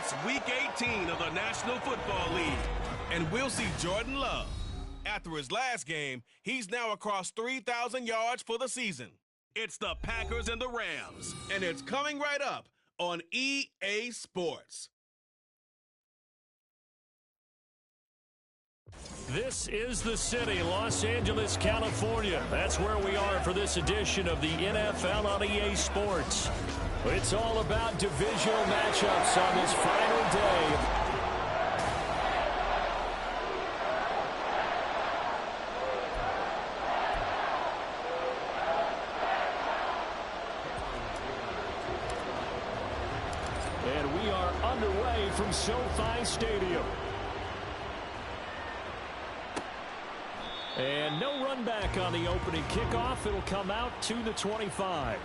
It's Week 18 of the National Football League, and we'll see Jordan Love. After his last game, he's now across 3,000 yards for the season. It's the Packers and the Rams, and it's coming right up on EA Sports. This is the city, Los Angeles, California. That's where we are for this edition of the NFL on EA Sports. It's all about divisional matchups on this final day. And we are underway from SoFi Stadium. And no run back on the opening kickoff. It'll come out to the 25.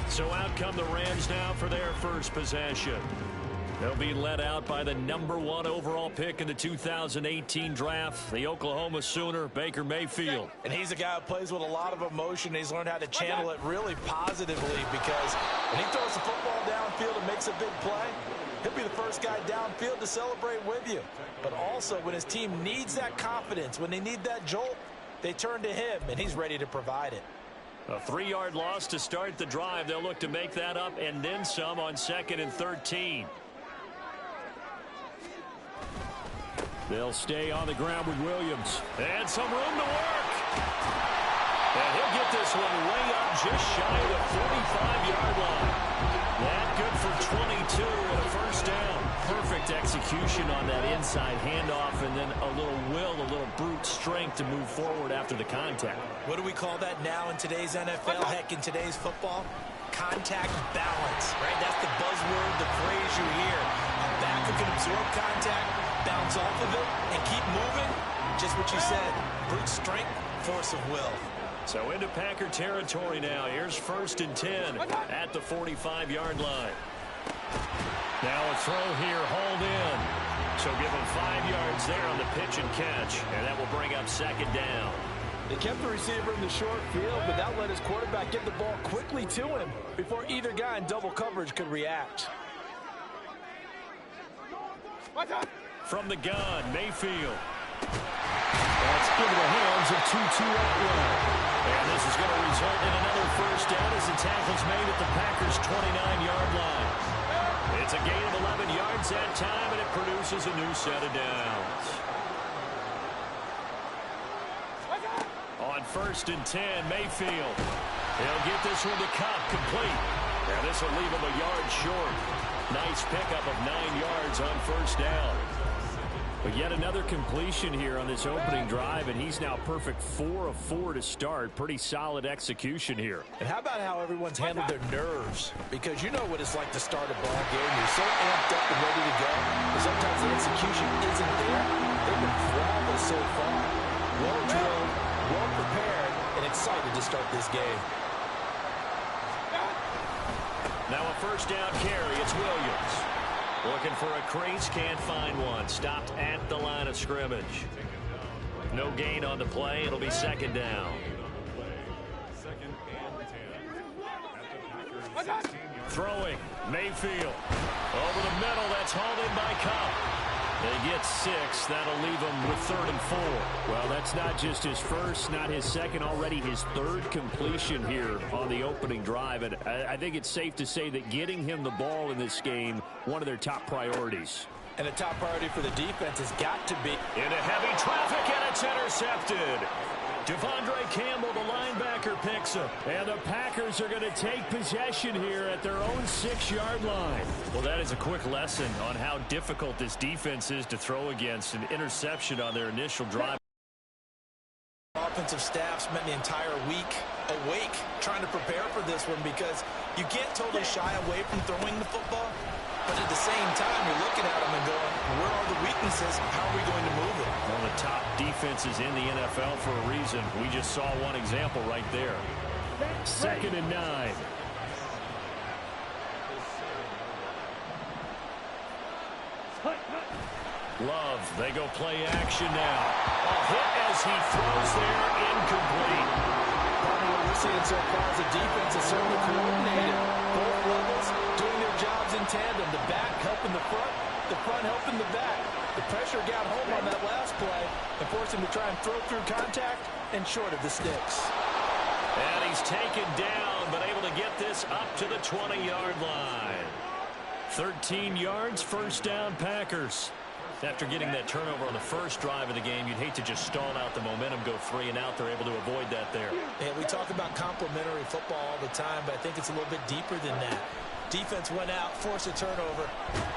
So out come the Rams now for their first possession. They'll be led out by the #1 overall pick in the 2018 draft, the Oklahoma Sooner, Baker Mayfield. And he's a guy who plays with a lot of emotion. He's learned how to channel it really positively, because when he throws the football downfield and makes a big play, he'll be the first guy downfield to celebrate with you. But also, when his team needs that confidence, when they need that jolt, they turn to him, and he's ready to provide it. A 3-yard loss to start the drive. They'll look to make that up and then some on 2nd and 13. They'll stay on the ground with Williams. And some room to work. And he'll get this one way up just shy of the 45-yard line. That good for 22 and a first down. Perfect execution on that inside handoff, and then a little will, a little brute strength to move forward after the contact. What do we call that now in today's NFL? Heck, in today's football? Contact balance, right? That's the buzzword, the phrase you hear. A backer can absorb contact, bounce off of it, and keep moving. Just what you said, brute strength, force of will. So into Packer territory now. Here's 1st and 10 at the 45-yard line. Now a throw here, hauled in. So give him 5 yards there on the pitch and catch, and that will bring up 2nd down. They kept the receiver in the short field, but that let his quarterback get the ball quickly to him before either guy in double coverage could react. From the gun, Mayfield. That's into the hands of Tutu Atwell. And this is going to result in another first down as the tackle's made at the Packers' 29-yard line. It's a gain of 11 yards that time, and it produces a new set of downs. On 1st and 10, Mayfield. He'll get this one to Cobb, complete. And this will leave him a yard short. Nice pickup of 9 yards on first down. But yet another completion here on this opening drive, and he's now perfect 4 of 4 to start. Pretty solid execution here. And how about how everyone's handled their nerves? Because you know what it's like to start a ball game. You're so amped up and ready to go, but sometimes the execution isn't there. They've been flawless so far. Well drilled, well prepared, and excited to start this game. Now a first down carry. It's Williams. Looking for a crease, can't find one. Stopped at the line of scrimmage. No gain on the play. It'll be 2nd down. Throwing, Mayfield. Over the middle, that's hauled in by Cobb. They get 6. That'll leave him with 3rd and 4. Well, that's not just his first, not his second, already his 3rd completion here on the opening drive. And I think it's safe to say that getting him the ball in this game, one of their top priorities. And a top priority for the defense has got to be. Into heavy traffic, and it's intercepted. Devondre Campbell, the linebacker, picks him. And the Packers are going to take possession here at their own 6-yard line. Well, that is a quick lesson on how difficult this defense is to throw against. An interception on their initial drive. Offensive staff spent the entire week awake trying to prepare for this one, because you can't totally shy away from throwing the football. But at the same time, you're looking at them and going, where are the weaknesses? How are we going to move it? One of the top defenses in the NFL for a reason. We just saw one example right there. 2nd and 9. Love, they go play action now. A hit as he throws there, incomplete. Probably what we're seeing so far is the defense is certainly coordinated. Both levels doing their jobs in tandem. The back helping the front, the front helping the back. The pressure got home on that last play and forced him to try and throw through contact and short of the sticks. And he's taken down, but able to get this up to the 20-yard line. 13 yards, first down, Packers. After getting that turnover on the first drive of the game, you'd hate to just stall out the momentum, go 3 and out. They're able to avoid that there. And we talk about complementary football all the time, but I think it's a little bit deeper than that. Defense went out, forced a turnover,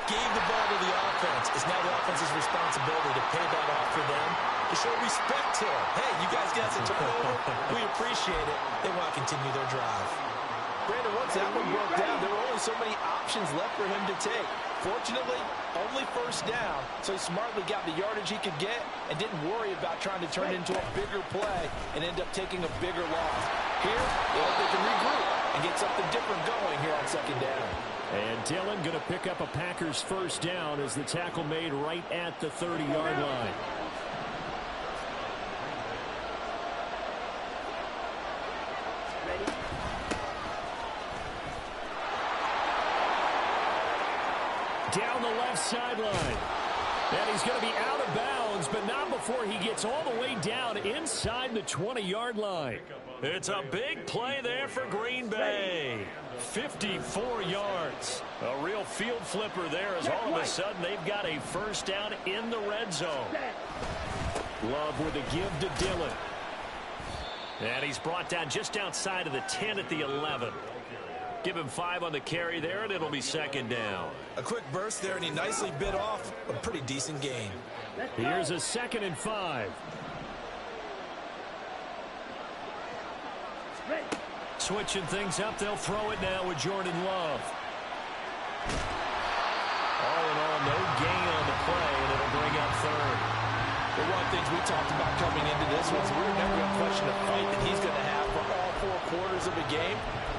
gave the ball to the offense. It's now the offense's responsibility to pay that off for them, to show respect to them. Hey, you guys got a turnover. We appreciate it. They want to continue their drive. Brandon, once that one broke down, there were only so many options left for him to take. Fortunately, only first down, so he smartly got the yardage he could get and didn't worry about trying to turn it into a bigger play and end up taking a bigger loss. Here, they can regroup and get something different going here on second down. And Dillon going to pick up a Packers first down as the tackle made right at the 30-yard line. Down the left sideline. And he's going to be out of bounds, but not before he gets all the way down inside the 20-yard line. It's a big play there for Green Bay. 54 yards. A real field flipper there as all of a sudden they've got a first down in the red zone. Love with a give to Dillon. And he's brought down just outside of the 10 at the 11. Give him 5 on the carry there, and it'll be second down. A quick burst there, and he nicely bit off a pretty decent gain. Here's a 2nd and 5. Switching things up, they'll throw it now with Jordan Love. All in all, no gain on the play, and it'll bring up 3rd. But one of the things we talked about coming into this was we were never going to question the fight that he's going to have for all 4 quarters of a game.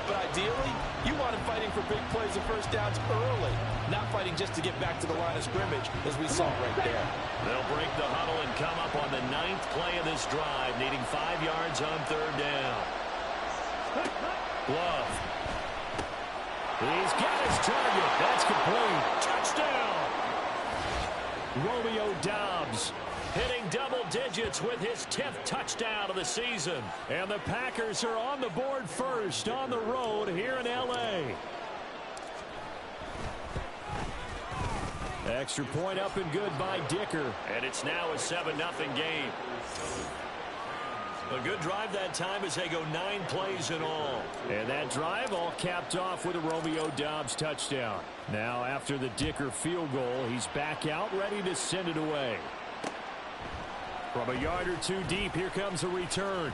But ideally, you want him fighting for big plays and first downs early, not fighting just to get back to the line of scrimmage, as we saw right there. They'll break the huddle and come up on the 9th play of this drive, needing 5 yards on 3rd down. Love. He's got his target. That's complete. Touchdown. Romeo Doubs hitting double digits with his 10th touchdown of the season. And the Packers are on the board first on the road here in L.A. Extra point up and good by Dicker. And it's now a 7-0 game. A good drive that time as they go 9 plays in all. And that drive all capped off with a Romeo Doubs touchdown. Now after the Dicker field goal, he's back out ready to send it away. From a yard or 2 deep, here comes a return.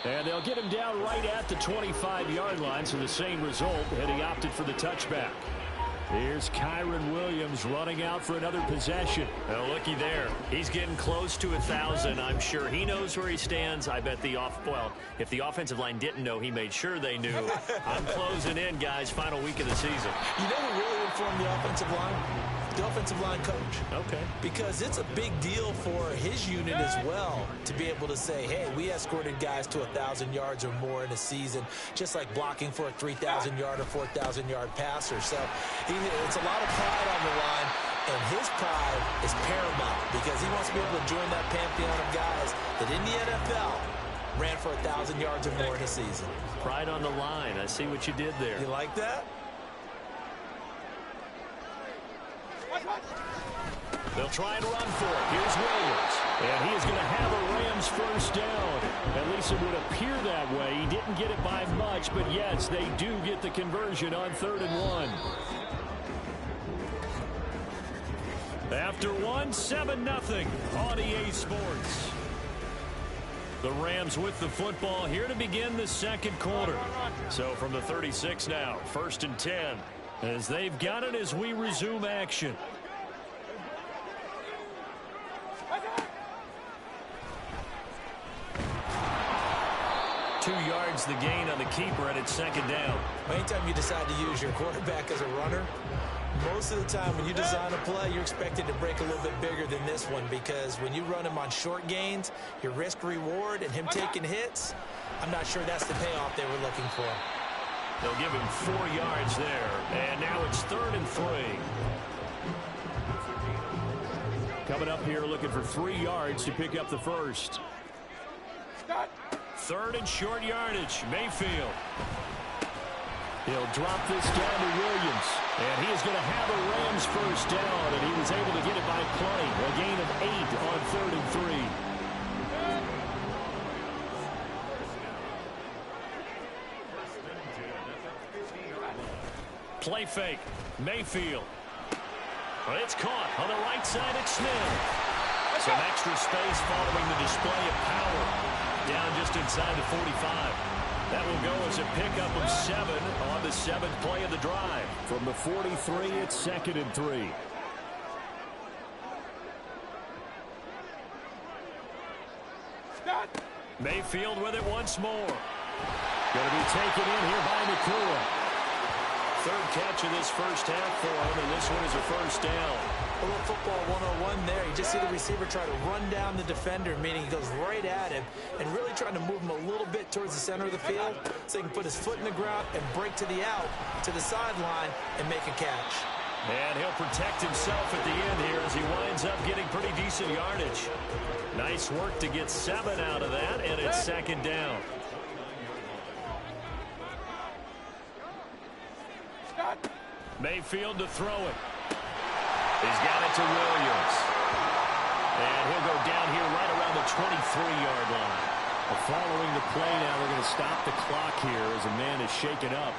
And they'll get him down right at the 25-yard line, so the same result, and he opted for the touchback. Here's Kyren Williams running out for another possession. Now, looky there. He's getting close to 1,000. I'm sure he knows where he stands. I bet if the offensive line didn't know, he made sure they knew. I'm closing in, guys. Final week of the season. You know who really informed the offensive line? The offensive line coach. Okay. Because it's a big deal for his unit as well to be able to say, hey, we escorted guys to 1,000 yards or more in a season, just like blocking for a 3,000-yard or 4,000-yard passer. So it's a lot of pride on the line, and his pride is paramount because he wants to be able to join that pantheon of guys that in the NFL ran for 1,000 yards or more in a season. Pride on the line. I see what you did there. You like that? They'll try and run for it. Here's Williams. And he is going to have a Rams first down. At least it would appear that way. He didn't get it by much, but yes, they do get the conversion on 3rd and 1. After 7-0 on EA Sports. The Rams with the football here to begin the second quarter. So from the 36 now, 1st and 10. As they've got it as we resume action. Yards the gain on the keeper, and it's 2nd down. Anytime you decide to use your quarterback as a runner, most of the time when you design a play, you're expected to break a little bit bigger than this one because when you run him on short gains, your risk-reward and him taking hits, I'm not sure that's the payoff they were looking for. They'll give him 4 yards there, and now it's 3rd and 3. coming up here looking for 3 yards to pick up the first. 3rd and short yardage. Mayfield. He'll drop this down to Williams. And he is going to have a Rams first down, and he was able to get it by plenty. A gain of 8 on 3rd and 3. Play fake. Mayfield. It's caught on the right side. It's Smith. Some extra space following the display of power. Down just inside the 45. That will go as a pickup of 7 on the 7th play of the drive. From the 43, it's 2nd and 3. Mayfield with it once more. Going to be taken in here by Nakua. 3rd catch of this first half for him, and this one is a first down. A little football 101 there. You just see the receiver try to run down the defender, meaning he goes right at him and really trying to move him a little bit towards the center of the field so he can put his foot in the ground and break to the out, to the sideline, and make a catch. And he'll protect himself at the end here as he winds up getting pretty decent yardage. Nice work to get 7 out of that, and it's 2nd down. Mayfield to throw it. He's got it to Williams. And he'll go down here right around the 23-yard line. Following the play now, they're going to stop the clock here as a man is shaken up.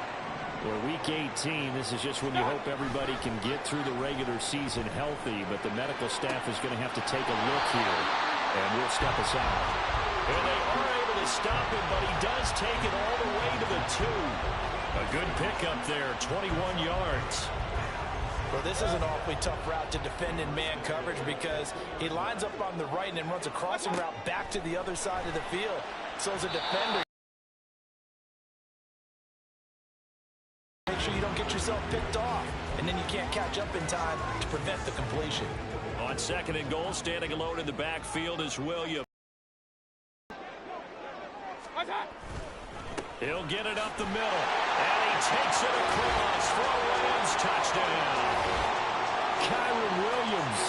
We're week 18. This is just when you hope everybody can get through the regular season healthy, but the medical staff is going to have to take a look here, and we'll step aside. And they are able to stop him, but he does take it all the way to the 2. A good pickup there, 21 yards. Well, this is an awfully tough route to defend in man coverage because he lines up on the right and then runs a crossing route back to the other side of the field. So as a defender, make sure you don't get yourself picked off, and then you can't catch up in time to prevent the completion. On 2nd and goal, standing alone in the backfield is Williams. He'll get it up the middle, and he takes it across for a Rams touchdown. Kyron Williams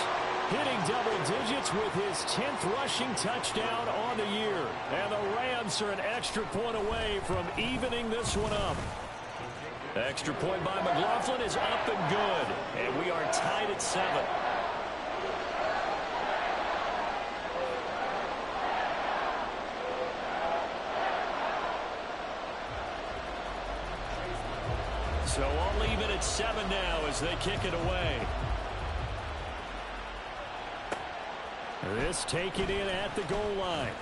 hitting double digits with his 10th rushing touchdown on the year. And the Rams are an extra point away from evening this one up. Extra point by McLaughlin is up and good, and we are tied at 7. So I'll leave it at 7 now as they kick it away. This taken in at the goal line.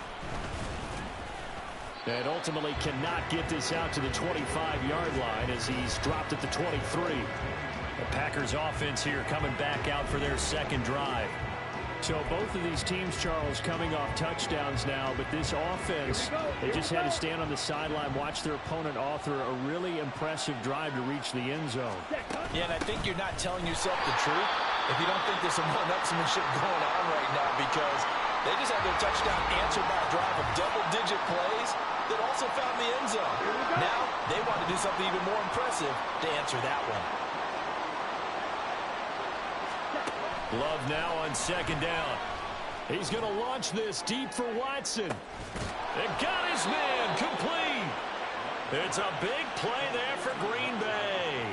And ultimately cannot get this out to the 25-yard line as he's dropped at the 23. The Packers offense here coming back out for their 2nd drive. So both of these teams, Charles, coming off touchdowns now, but this offense, they just had to stand on the sideline, watch their opponent author a really impressive drive to reach the end zone. Yeah, and I think you're not telling yourself the truth if you don't think there's some one-upsmanship going on right now, because they just had their touchdown answered by a drive of double-digit plays that also found the end zone. Now they want to do something even more impressive to answer that one. Love now on 2nd down. He's going to launch this deep for Watson. And got his man complete. It's a big play there for Green Bay.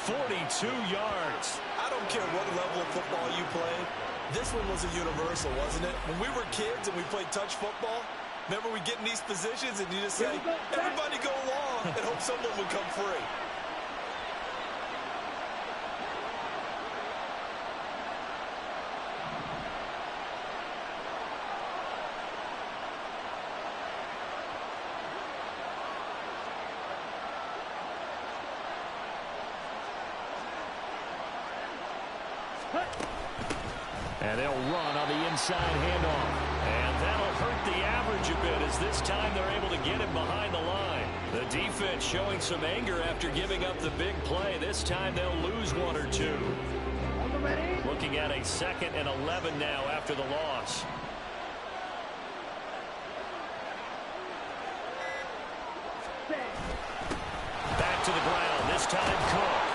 42 yards. I don't care what level of football you play. This one was a universal, wasn't it? When we were kids and we played touch football, remember we get in these positions and you just say, everybody go along and hope someone would come free. And they'll run on the inside handoff. And that'll hurt the average a bit as this time they're able to get him behind the line. The defense showing some anger after giving up the big play. This time they'll lose 1 or 2. Looking at a 2nd and 11 now after the loss. Back to the ground. This time Cook.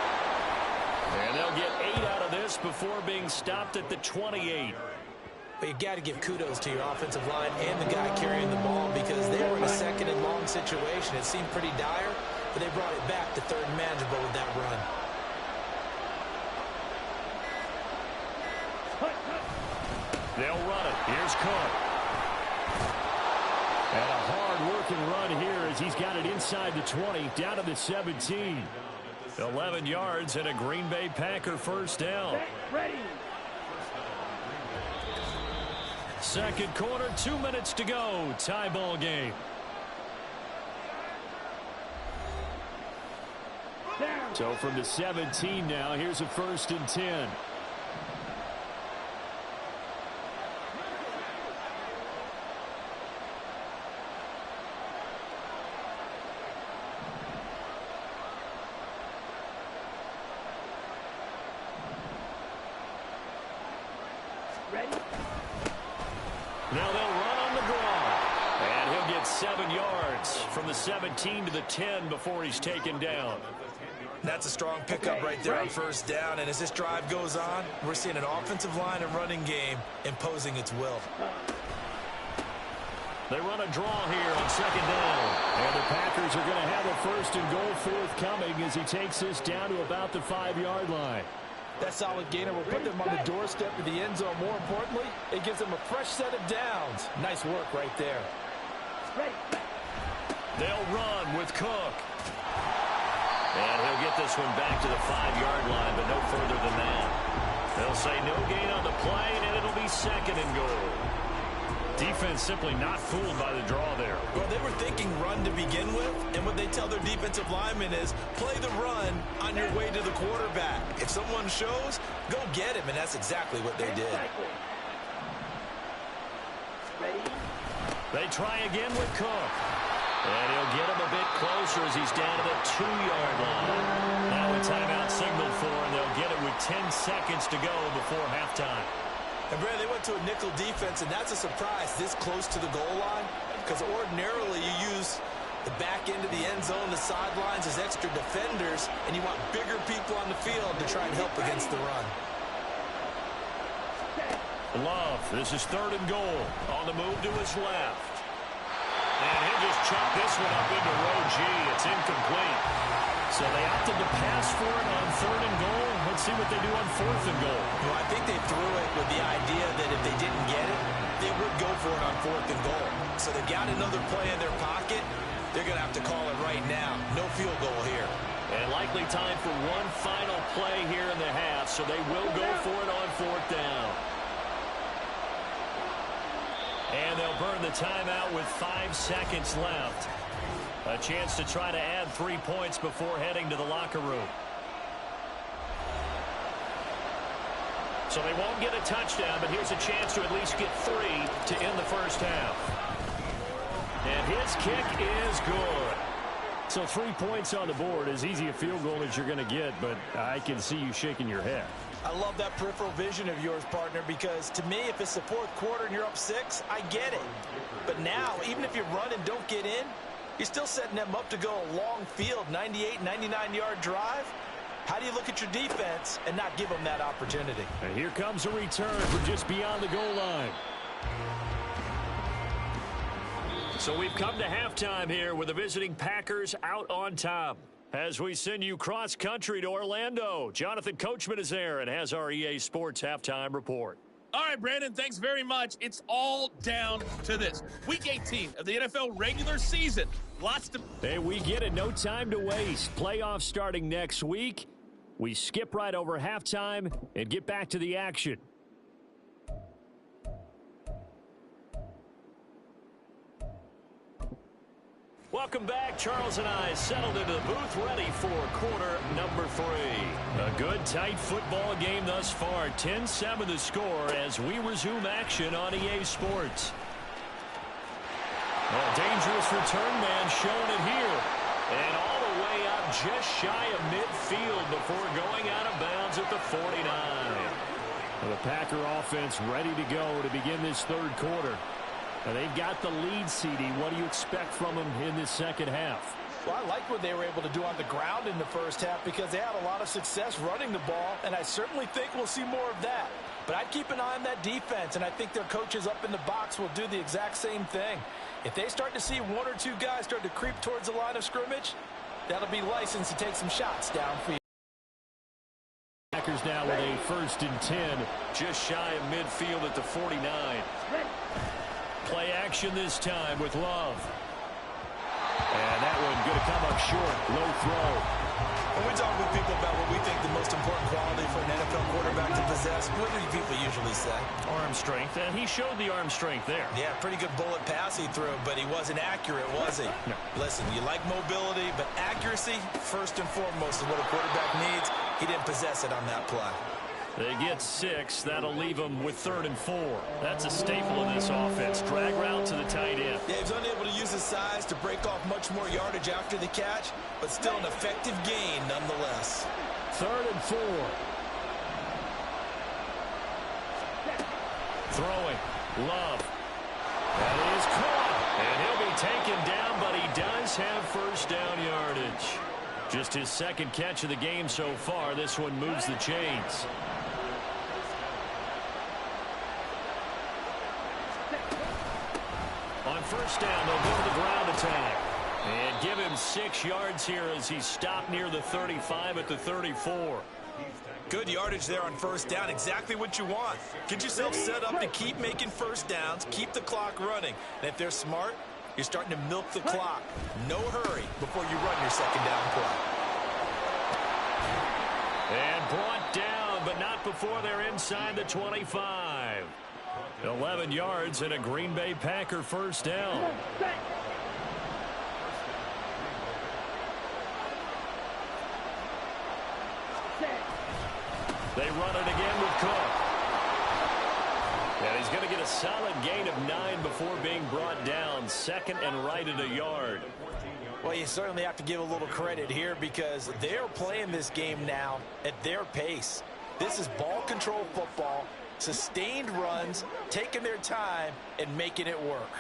And they'll get 8 out of this before being stopped at the 28. But you got to give kudos to your offensive line and the guy carrying the ball because they were in a second and long situation. It seemed pretty dire, but they brought it back to third and manageable with that run. They'll run it. Here's Cook. And a hard-working run here as he's got it inside the 20, down to the 17. 11 yards and a Green Bay Packer first down. Ready. Second quarter, 2 minutes to go. Tie ball game. So from the 17 now, here's a 1st and 10. Ready. Now they'll run on the draw. And he'll get 7 yards from the 17 to the 10 before he's taken down. That's a strong pickup right there on first down. And as this drive goes on, we're seeing an offensive line and running game imposing its will. They run a draw here on second down. And the Packers are going to have a 1st and goal forthcoming as he takes this down to about the 5-yard line. That solid gainer will put them on the doorstep of the end zone. More importantly, it gives them a fresh set of downs. Nice work right there. They'll run with Cook. And he'll get this one back to the 5-yard line, but no further than that. They'll say no gain on the play, and it'll be 2nd and goal. Defense simply not fooled by the draw there. Well, they were thinking run to begin with, and what they tell their defensive linemen is play the run on your way to the quarterback. If someone shows, go get him, and that's exactly what they did. They try again with Cook. And he'll get him a bit closer as he's down to the 2-yard line. Now a timeout signaled for, and they'll get it with 10 seconds to go before halftime. And, Brad, they went to a nickel defense, and that's a surprise this close to the goal line because ordinarily you use the back end of the end zone, the sidelines as extra defenders, and you want bigger people on the field to try and help against the run. Love, this is 3rd and goal on the move to his left. And he'll just chop this one up into row G. It's incomplete. So they opted to pass for it on 3rd and goal. Let's see what they do on 4th and goal. Well, I think they threw it with the idea that if they didn't get it, they would go for it on 4th and goal. So they've got another play in their pocket. They're going to have to call it right now. No field goal here. And likely time for one final play here in the half, so they will go for it on 4th down. And they'll burn the timeout with 5 seconds left. A chance to try to add 3 points before heading to the locker room. So they won't get a touchdown, but here's a chance to at least get 3 to end the first half. And his kick is good. So 3 points on the board, as easy a field goal as you're going to get, but I can see you shaking your head. I love that peripheral vision of yours, partner, because to me, if it's the 4th quarter and you're up 6, I get it. But now, even if you run and don't get in, you're still setting them up to go a long field, 98, 99-yard drive. How do you look at your defense and not give them that opportunity? And here comes a return from just beyond the goal line. So we've come to halftime here with the visiting Packers out on top. As we send you cross-country to Orlando, Jonathan Coachman is there and has our EA Sports halftime report. All right, Brandon, thanks very much. It's all down to this. Week 18 of the NFL regular season. Lots to... Hey, we get it. No time to waste. Playoffs starting next week. We skip right over halftime and get back to the action. Welcome back. Charles and I settled into the booth, ready for quarter number 3. A good, tight football game thus far. 10-7 the score as we resume action on EA Sports. A dangerous return man showing it here. And all the way up just shy of midfield before going out of bounds at the 49. The Packer offense ready to go to begin this 3rd quarter. And they've got the lead, CD. What do you expect from them in this second half? Well, I like what they were able to do on the ground in the first half because they had a lot of success running the ball, and I certainly think we'll see more of that. But I'd keep an eye on that defense, and I think their coaches up in the box will do the exact same thing. If they start to see one or two guys start to creep towards the line of scrimmage, that'll be license to take some shots down for you. Packers now with a 1st and 10, just shy of midfield at the 49. Play action this time with Love. And that one going to come up short. Low throw. When we talk with people about what we think the most important quality for an NFL quarterback to possess, what do people usually say? Arm strength, and he showed the arm strength there. Yeah, pretty good bullet pass he threw, but he wasn't accurate, was he? No. Listen, you like mobility, but accuracy, first and foremost, is what a quarterback needs. He didn't possess it on that play. They get 6. That'll leave them with 3rd and 4. That's a staple of this offense. Drag route to the tight end. Yeah, he's unable to use his size to break off much more yardage after the catch, but still an effective gain nonetheless. 3rd and 4. Throwing. Love. That is caught. And he'll be taken down, but he does have first down yardage. Just his 2nd catch of the game so far. This one moves the chains. On first down, they'll go to the ground attack. And give him 6 yards here as he's stopped near the 35 at the 34. Good yardage there on first down. Exactly what you want. Get yourself set up to keep making first downs, keep the clock running. And if they're smart, you're starting to milk the clock. No hurry before you run your 2nd down play. And brought down, but not before they're inside the 25. 11 yards and a Green Bay Packer first down. They run it again with Cook. And he's going to get a solid gain of 9 before being brought down. 2nd and right at a yard. Well, you certainly have to give a little credit here because they're playing this game now at their pace. This is ball control football, sustained runs, taking their time, and making it work.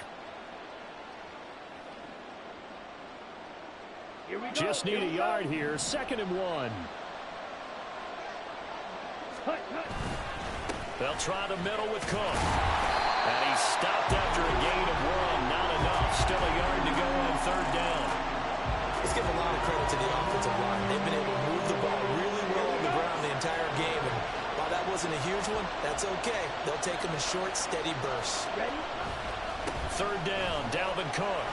Here we go. Just need a yard here. 2nd and 1. They'll try the middle with Cook. And he's stopped after a gain of 1. Not enough. Still a yard to go on 3rd down. Let's give a lot of credit to the offensive line. They've been able to move the ball really well on the ground the entire game. And while that wasn't a huge one, that's okay. They'll take them in short, steady bursts. Ready? 3rd down, Dalvin Cook.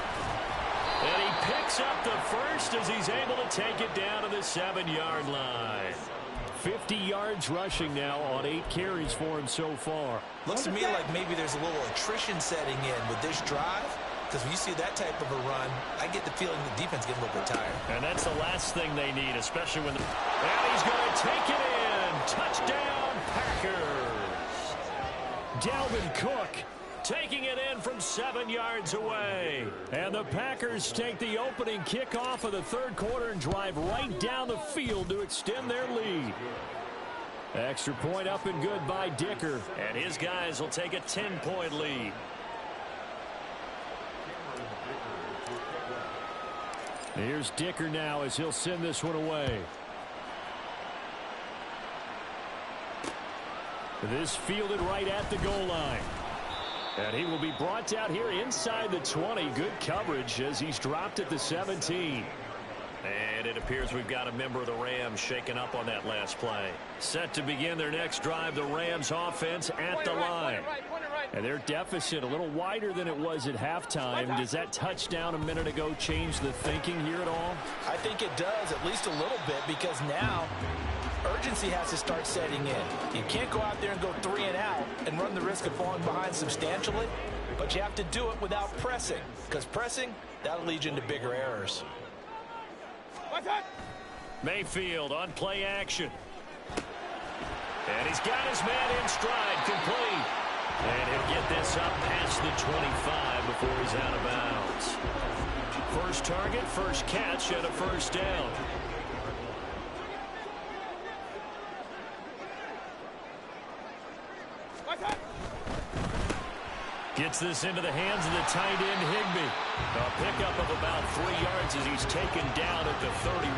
And he picks up the first as he's able to take it down to the 7-yard line. 50 yards rushing now on 8 carries for him so far. Looks to me like maybe there's a little attrition setting in with this drive. Because when you see that type of a run, I get the feeling the defense getting a little bit tired. And that's the last thing they need, especially when... And he's going to take it in. Touchdown, Packers. Dalvin Cook taking it in from 7 yards away. And the Packers take the opening kickoff of the 3rd quarter and drive right down the field to extend their lead. Extra point up and good by Dicker. And his guys will take a 10-point lead. Here's Dicker now as he'll send this one away. This fielded right at the goal line. And he will be brought down here inside the 20. Good coverage as he's dropped at the 17. And it appears we've got a member of the Rams shaken up on that last play. Set to begin their next drive, the Rams offense at the line. And their deficit a little wider than it was at halftime. Does that touchdown a minute ago change the thinking here at all? I think it does, at least a little bit, because now urgency has to start setting in. You can't go out there and go 3 and out and run the risk of falling behind substantially, but you have to do it without pressing, because pressing, that'll lead you into bigger errors. Mayfield on play action. And he's got his man in stride, complete. And he'll get this up past the 25 before he's out of bounds. First target, first catch, and a first down. Gets this into the hands of the tight end, Higbee. A pickup of about 3 yards as he's taken down at the 31.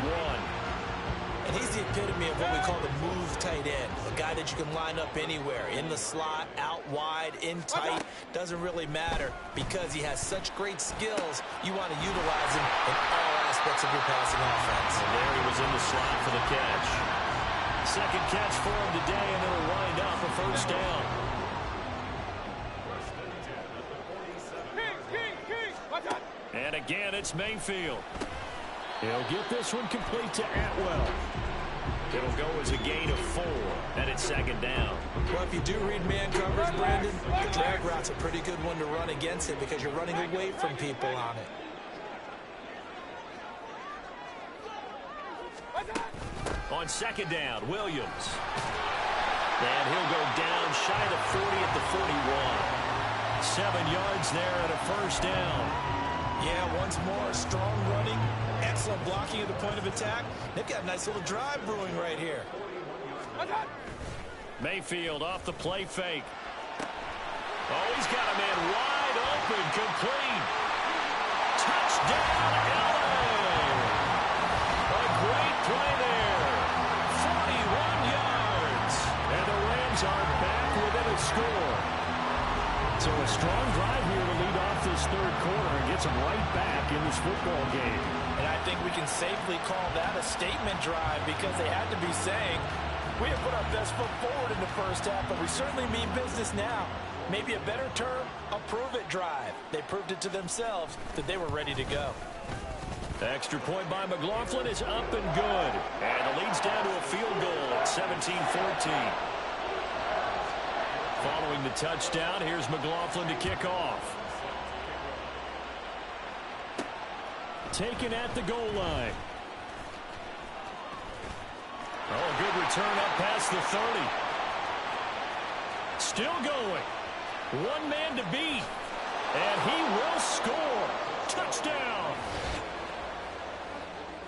And he's the epitome of what we call the move tight end. A guy that you can line up anywhere. In the slot, out wide, in tight. Doesn't really matter because he has such great skills. You want to utilize him in all aspects of your passing offense. And there he was in the slot for the catch. Second catch for him today, and it'll wind up a first down. And again, it's Mayfield. He'll get this one complete to Atwell. It'll go as a gain of 4, and it's second down. Well, if you do read man coverage, Brandon, the drag route's a pretty good one to run against it because you're running away from people on it. On second down, Williams. And he'll go down shy of 40 at the 41. 7 yards there and a first down. Yeah, once more, strong running, excellent blocking at the point of attack. They've got a nice little drive brewing right here. Mayfield off the play fake. Oh, he's got a man wide open, complete. Touchdown, LA! A great play there. 41 yards. And the Rams are back within a score. So a strong drive here to lead off this third quarter and gets them right back in this football game. And I think we can safely call that a statement drive because they had to be saying, we have put our best foot forward in the first half, but we certainly mean business now. Maybe a better term, a prove-it drive. They proved it to themselves that they were ready to go. The extra point by McLaughlin is up and good. And the lead's down to a field goal at 17-14. Following the touchdown, here's McLaughlin to kick off. Taken at the goal line. Oh, a good return up past the 30. Still going. One man to beat. And he will score. Touchdown.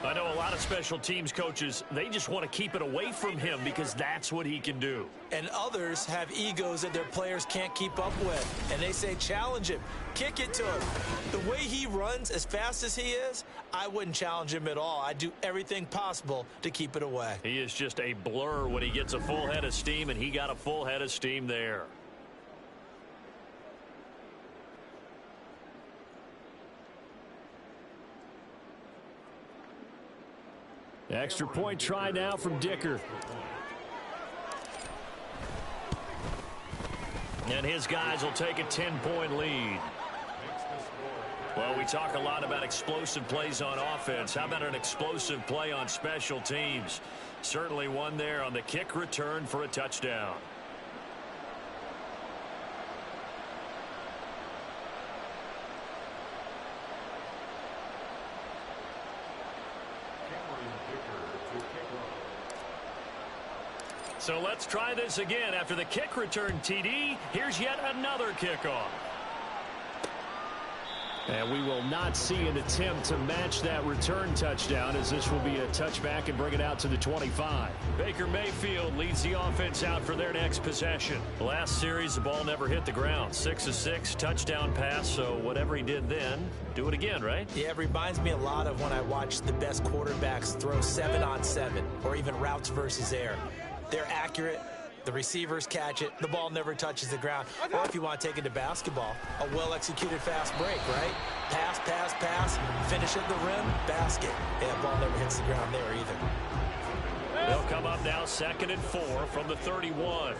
I know a lot of special teams coaches, they just want to keep it away from him because that's what he can do. And others have egos that their players can't keep up with. And they say, challenge him. Kick it to him. The way he runs as fast as he is, I wouldn't challenge him at all. I'd do everything possible to keep it away. He is just a blur when he gets a full head of steam, and he got a full head of steam there. Extra point try now from Dicker. And his guys will take a 10-point lead. Well, we talk a lot about explosive plays on offense. How about an explosive play on special teams? Certainly one there on the kick return for a touchdown. So let's try this again. After the kick return TD, here's yet another kickoff. And we will not see an attempt to match that return touchdown, as this will be a touchback and bring it out to the 25. Baker Mayfield leads the offense out for their next possession. The last series, the ball never hit the ground. 6 of 6, touchdown pass, so whatever he did then, do it again, right? Yeah, it reminds me a lot of when I watch the best quarterbacks throw 7-on-7 or even routes versus air. They're accurate. The receivers catch it. The ball never touches the ground. Or if you want to take it to basketball, a well-executed fast break, right? Pass, pass, pass, finish at the rim, basket. Yeah, the ball never hits the ground there either. They'll come up now 2nd and 4 from the 31.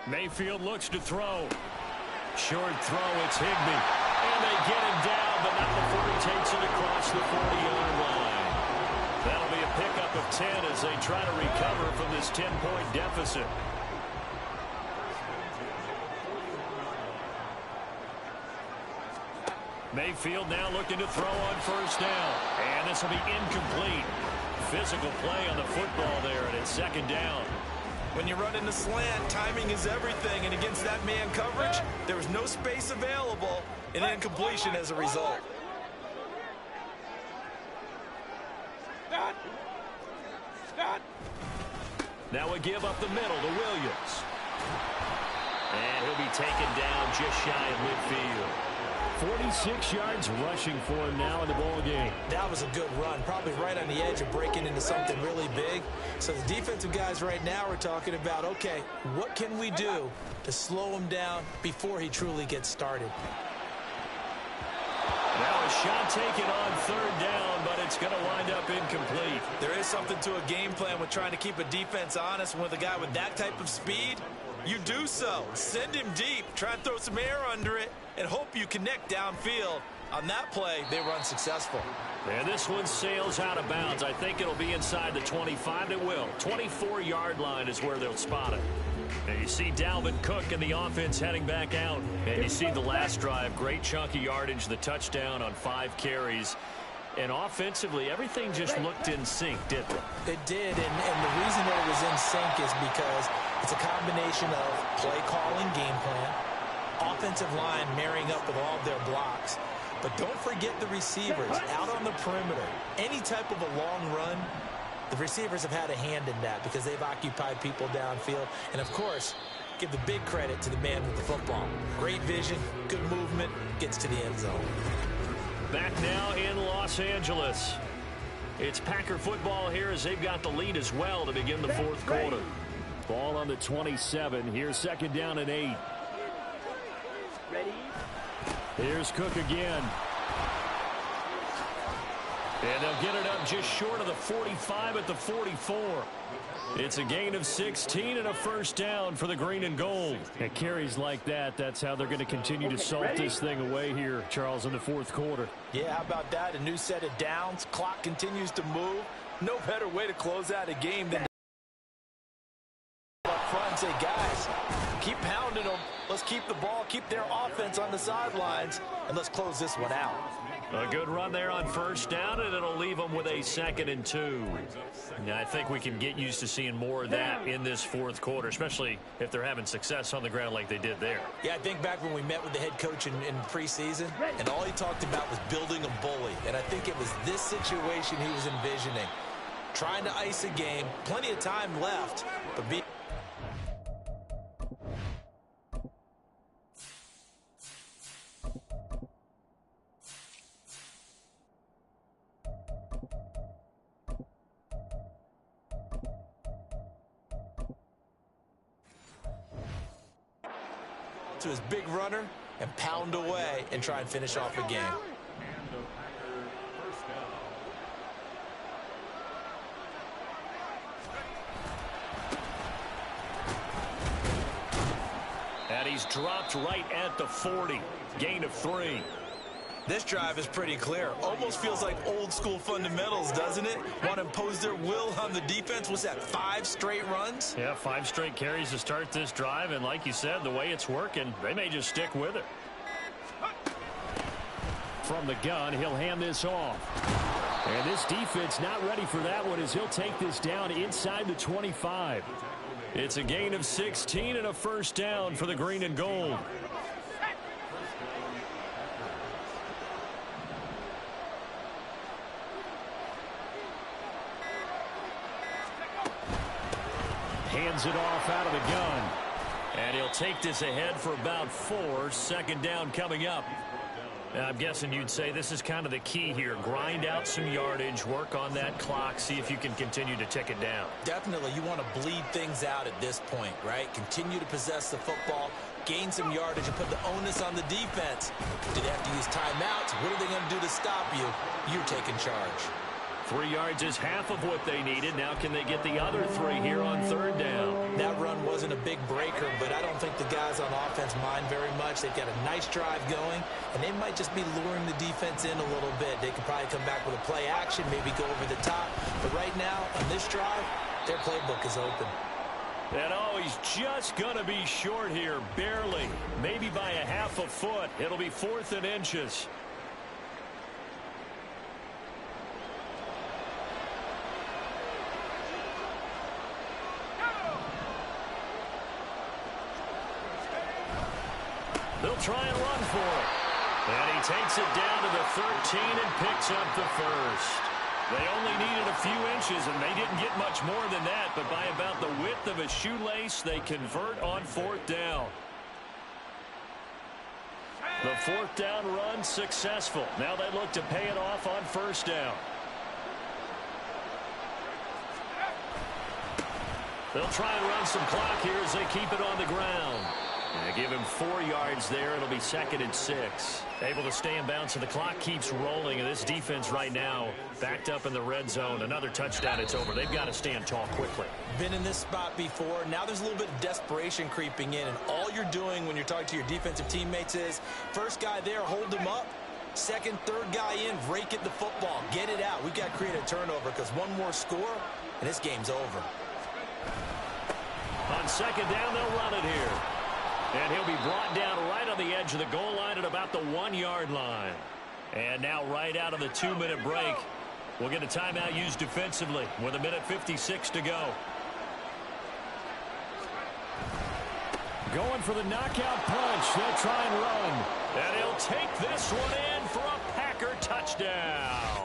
Mayfield looks to throw. Short throw, it's Higbee. And they get him down, but not before he takes it across the 40-yard line. That'll be a pickup of 10 as they try to recover from this 10-point deficit. Mayfield now looking to throw on first down. And this will be incomplete. Physical play on the football there, and it's 2nd down. When you run in the slant, timing is everything. And against that man coverage, there was no space available, and incompletion as a result. Now we give up the middle to Williams. And he'll be taken down just shy of midfield. 46 yards rushing for him now in the ball game. That was a good run, probably right on the edge of breaking into something really big. So the defensive guys right now are talking about, okay, what can we do to slow him down before he truly gets started? Now a shot taken on third down, but it's going to wind up incomplete. There is something to a game plan with trying to keep a defense honest. And with a guy with that type of speed, you do so. Send him deep, try and throw some air under it, and hope you connect downfield. On that play, they were unsuccessful. And this one sails out of bounds. I think it'll be inside the 25. It will. 24-yard line is where they'll spot it. And you see Dalvin Cook and the offense heading back out. And you see the last drive, great chunk of yardage, the touchdown on 5 carries. And offensively, everything just looked in sync, didn't it? It did, and the reason that it was in sync is because it's a combination of play calling, game plan, offensive line marrying up with all of their blocks. But don't forget the receivers out on the perimeter. Any type of a long run, the receivers have had a hand in that because they've occupied people downfield. And, of course, give the big credit to the man with the football. Great vision, good movement, gets to the end zone. Back now in Los Angeles. It's Packer football here as they've got the lead as well to begin the fourth quarter. Ball on the 27. Here's second down and 8. Ready? Here's Cook again. And they'll get it up just short of the 45 at the 44. It's a gain of 16 and a first down for the green and gold. At carries like that, that's how they're going to continue to salt this thing away here, Charles, in the fourth quarter. Yeah, how about that? A new set of downs. Clock continues to move. No better way to close out a game than up front and say, guys, keep pounding them. Let's keep the ball, keep their offense on the sidelines, and let's close this one out. A good run there on first down, and it'll leave them with a 2nd and 2. Now, I think we can get used to seeing more of that in this fourth quarter, especially if they're having success on the ground like they did there. Yeah, I think back when we met with the head coach in preseason, and all he talked about was building a bully. And I think it was this situation he was envisioning. Trying to ice a game, plenty of time left, but being... to his big runner and pound away and try and finish off a game. And he's dropped right at the 40. Gain of 3. This drive is pretty clear. Almost feels like old school fundamentals, doesn't it? Want to impose their will on the defense. What's that, 5 straight runs? Yeah, 5 straight carries to start this drive. And like you said, the way it's working, they may just stick with it. From the gun, he'll hand this off. And this defense not ready for that one as he'll take this down inside the 25. It's a gain of 16 and a first down for the green and gold. Hands it off out of the gun. And he'll take this ahead for about 4. Second down coming up. I'm guessing you'd say this is kind of the key here. Grind out some yardage, work on that clock, see if you can continue to tick it down. Definitely. You want to bleed things out at this point, right? Continue to possess the football, gain some yardage, and put the onus on the defense. Do they have to use timeouts? What are they going to do to stop you? You're taking charge. 3 yards is half of what they needed. Now can they get the other 3 here on third down? That run wasn't a big breaker, but I don't think the guys on offense mind very much. They've got a nice drive going, and they might just be luring the defense in a little bit. They could probably come back with a play action, maybe go over the top. But right now, on this drive, their playbook is open. And oh, he's just going to be short here, barely. Maybe by a half a foot. It'll be 4th and inches. They'll try and run for it. And he takes it down to the 13 and picks up the first. They only needed a few inches, and they didn't get much more than that. But by about the width of a shoelace, they convert on 4th down. The fourth down run successful. Now they look to pay it off on first down. They'll try and run some clock here as they keep it on the ground. They give him 4 yards there. It'll be 2nd and 6. Able to stay in bounds, so the clock keeps rolling. And this defense right now backed up in the red zone. Another touchdown, it's over. They've got to stand tall quickly. Been in this spot before. Now there's a little bit of desperation creeping in. And all you're doing when you're talking to your defensive teammates is, first guy there, hold him up. Second, third guy in, rake at the football. Get it out. We've got to create a turnover because one more score, and this game's over. On second down, they'll run it here. And he'll be brought down right on the edge of the goal line at about the 1-yard line. And now right out of the 2-minute break, we'll get a timeout used defensively with 1:56 to go. Going for the knockout punch. They'll try and run. And he'll take this one in for a Packer touchdown.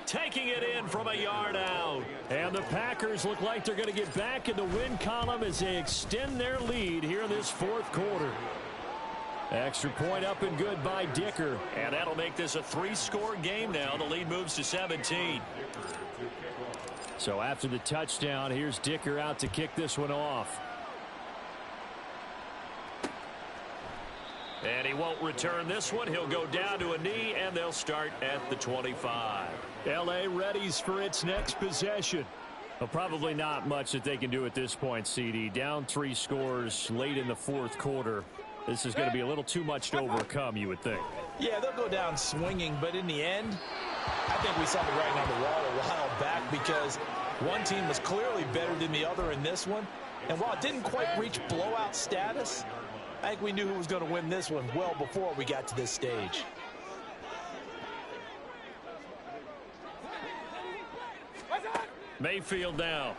Taking it in from a yard out. And the Packers look like they're going to get back in the win column as they extend their lead here in this fourth quarter. Extra point up and good by Dicker. And that'll make this a 3-score game now. The lead moves to 17. So after the touchdown, here's Dicker out to kick this one off. And he won't return this one. He'll go down to a knee, and they'll start at the 25. L.A. readies for its next possession. Well, probably not much that they can do at this point, CD. Down 3 scores late in the fourth quarter. This is going to be a little too much to overcome, you would think. Yeah, they'll go down swinging, but in the end, I think we saw the writing on the wall a while back because one team was clearly better than the other in this one. And while it didn't quite reach blowout status, I think we knew who was going to win this one well before we got to this stage. Mayfield now.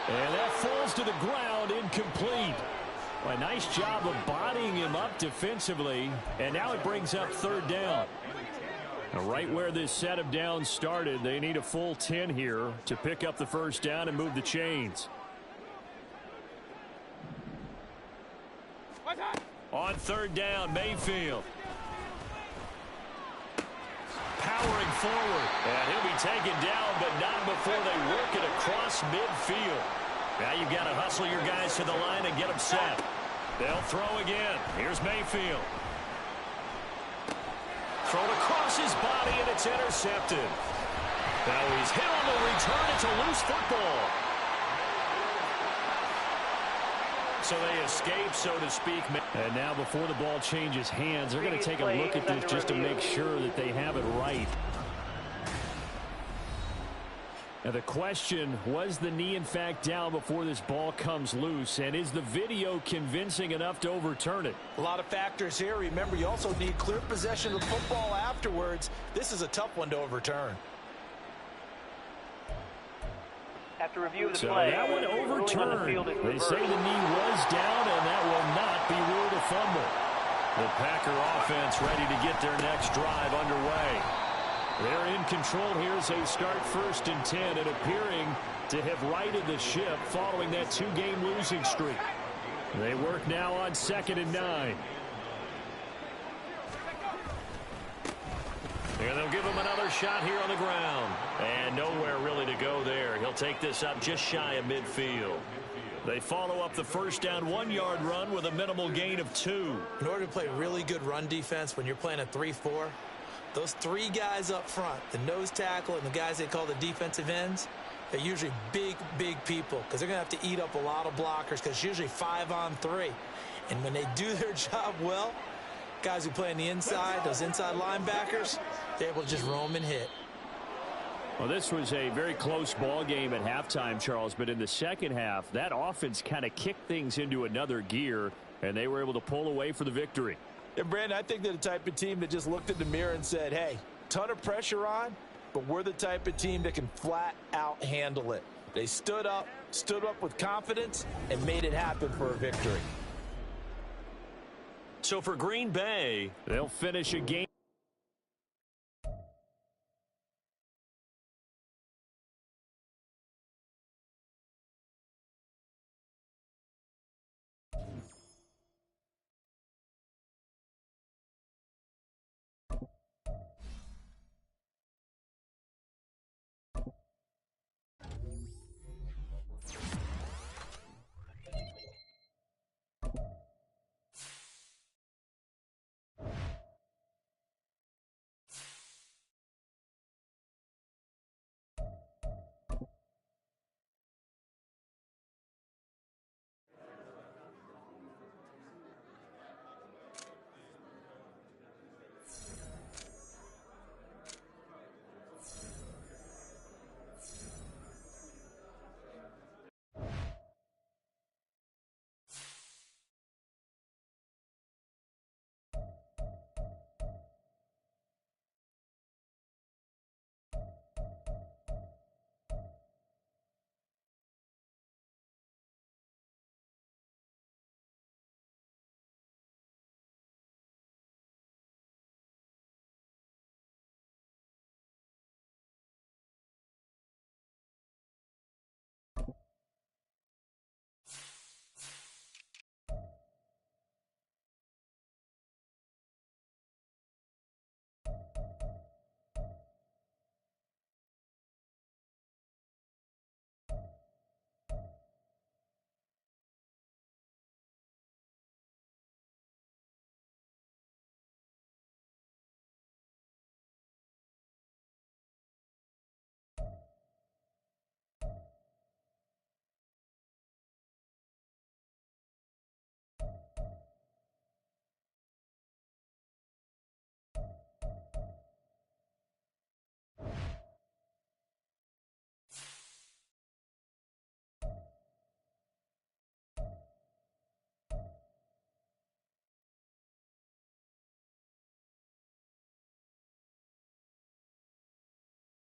And that falls to the ground, incomplete. Well, a nice job of bodying him up defensively. And now it brings up third down. Now, right where this set of downs started, they need a full 10 here to pick up the first down and move the chains. On third down, Mayfield. Powering forward. And he'll be taken down, but not before they work it across midfield. Now you've got to hustle your guys to the line and get them set. They'll throw again. Here's Mayfield. Thrown across his body, and it's intercepted. Now he's hit on the return. It's a loose football. So they escape, so to speak. And now before the ball changes hands, they're going to take a look at this just to make sure that they have it right. Now the question, was the knee in fact down before this ball comes loose? And is the video convincing enough to overturn it? A lot of factors here. Remember, you also need clear possession of the football afterwards. This is a tough one to overturn. After review of the so play, that one overturned. They say the knee was down, and that will not be ruled a fumble. The Packer offense ready to get their next drive underway. They're in control here as they start 1st and 10 and appearing to have righted the ship following that 2-game losing streak. They work now on 2nd and 9. And they'll give him another shot here on the ground. And nowhere really to go there. He'll take this up just shy of midfield. They follow up the first down 1-yard run with a minimal gain of 2. In order to play really good run defense when you're playing a 3-4, those 3 guys up front, the nose tackle and the guys they call the defensive ends, they're usually big, big people because they're going to have to eat up a lot of blockers because it's usually 5-on-3. And when they do their job well, guys who play on the inside, those inside linebackers, they're able to just roam and hit. Well, this was a very close ball game at halftime, Charles, but in the second half, that offense kind of kicked things into another gear, and they were able to pull away for the victory. And, Brandon, I think they're the type of team that just looked in the mirror and said, hey, ton of pressure on, but we're the type of team that can flat out handle it. They stood up with confidence, and made it happen for a victory. So for Green Bay, they'll finish a game.